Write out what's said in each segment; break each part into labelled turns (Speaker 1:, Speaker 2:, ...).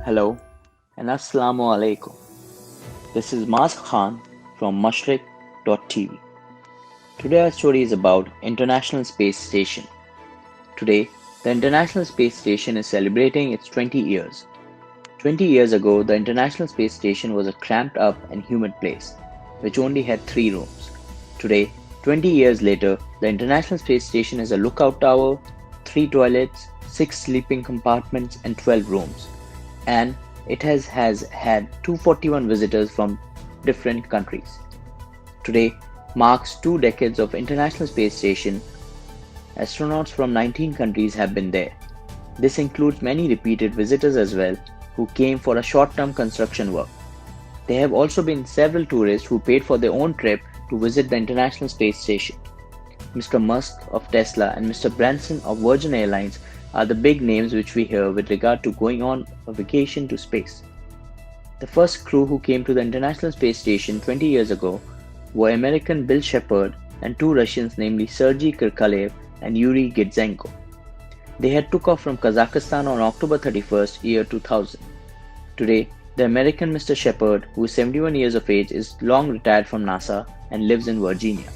Speaker 1: Hello and Assalamu alaikum. This is Mas Khan from Mashriq.Tv. Today our story is about International Space Station. Today, the International Space Station is celebrating its 20 years. 20 years ago, the International Space Station was a cramped up and humid place, which only had 3 rooms. Today, 20 years later, the International Space Station has a lookout tower, 3 toilets, 6 sleeping compartments and 12 rooms. And it has had 241 visitors from different countries. Today marks 2 decades of International Space Station. Astronauts from 19 countries have been there. This includes many repeated visitors as well, who came for a short-term construction work. There have also been several tourists who paid for their own trip to visit the International Space Station. Mr. Musk of Tesla and Mr. Branson of Virgin Airlines are the big names which we hear with regard to going on a vacation to space. The first crew who came to the International Space Station 20 years ago were American Bill Shepard and 2 Russians, namely Sergei Krikalev and Yuri Gidzenko. They had took off from Kazakhstan on October 31st, year 2000. Today, the American Mr. Shepard, who is 71 years of age, is long retired from NASA and lives in Virginia,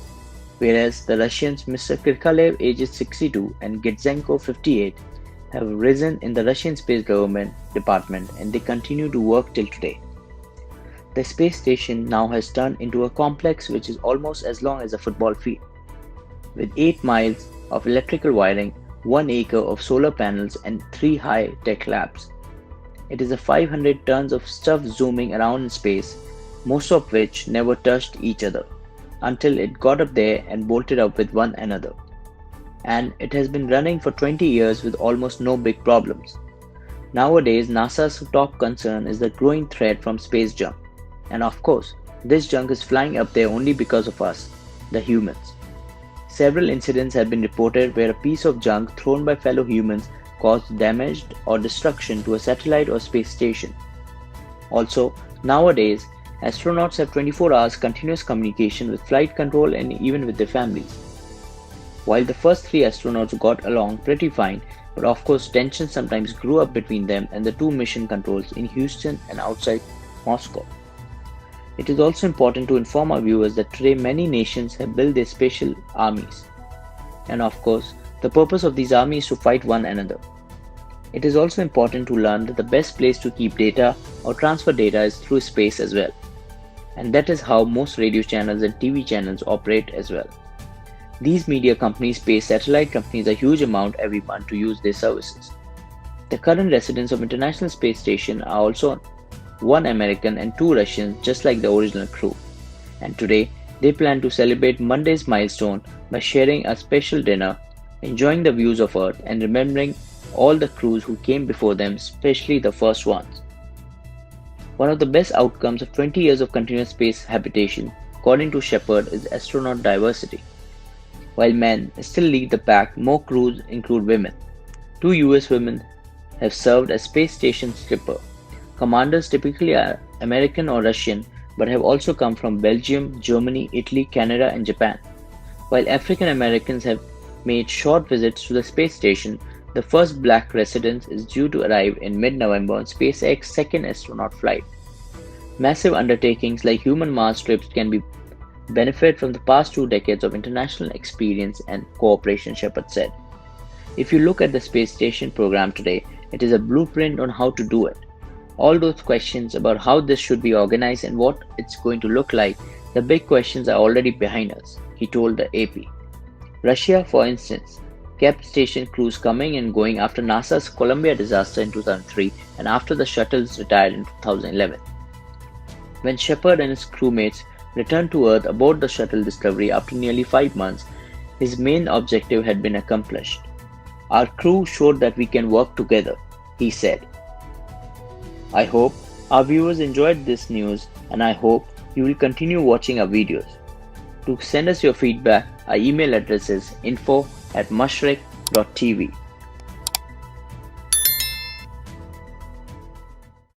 Speaker 1: whereas the Russians Mr. Krikalev, ages 62, and Gidzenko, 58, have risen in the Russian Space Government Department and they continue to work till today. The space station now has turned into a complex which is almost as long as a football field, with 8 miles of electrical wiring, 1 acre of solar panels and 3 high-tech labs. It is a 500 tons of stuff zooming around in space, most of which never touched each other, until it got up there and bolted up with one another. And it has been running for 20 years with almost no big problems. Nowadays, NASA's top concern is the growing threat from space junk. And of course, this junk is flying up there only because of us, the humans. Several incidents have been reported where a piece of junk thrown by fellow humans caused damage or destruction to a satellite or space station. Also, nowadays, astronauts have 24 hours continuous communication with flight control and even with their families. While the first 3 astronauts got along pretty fine, but of course tensions sometimes grew up between them and the 2 mission controls in Houston and outside Moscow. It is also important to inform our viewers that today many nations have built their special armies. And of course, the purpose of these armies is to fight one another. It is also important to learn that the best place to keep data or transfer data is through space as well. And that is how most radio channels and TV channels operate as well. These media companies pay satellite companies a huge amount every month to use their services. The current residents of International Space Station are also 1 American and 2 Russians, just like the original crew. And today, they plan to celebrate Monday's milestone by sharing a special dinner, enjoying the views of Earth and remembering all the crews who came before them, especially the first ones. One of the best outcomes of 20 years of continuous space habitation, according to Shepard, is astronaut diversity. While men still lead the pack, more crews include women. 2 US women have served as space station skipper. Commanders typically are American or Russian, but have also come from Belgium, Germany, Italy, Canada, and Japan. While African Americans have made short visits to the space station, the first black resident is due to arrive in mid-November on SpaceX's second astronaut flight. Massive undertakings like human Mars trips can benefit from the past 2 decades of international experience and cooperation, Shepard said. If you look at the space station program today, it is a blueprint on how to do it. All those questions about how this should be organized and what it's going to look like, the big questions are already behind us, he told the AP. Russia, for instance, kept station crews coming and going after NASA's Columbia disaster in 2003 and after the shuttles retired in 2011. When Shepard and his crewmates returned to Earth aboard the shuttle Discovery after nearly 5 months, his main objective had been accomplished. Our crew showed that we can work together, he said. I hope our viewers enjoyed this news and I hope you will continue watching our videos. To send us your feedback, our email address is info@mashriq.tv.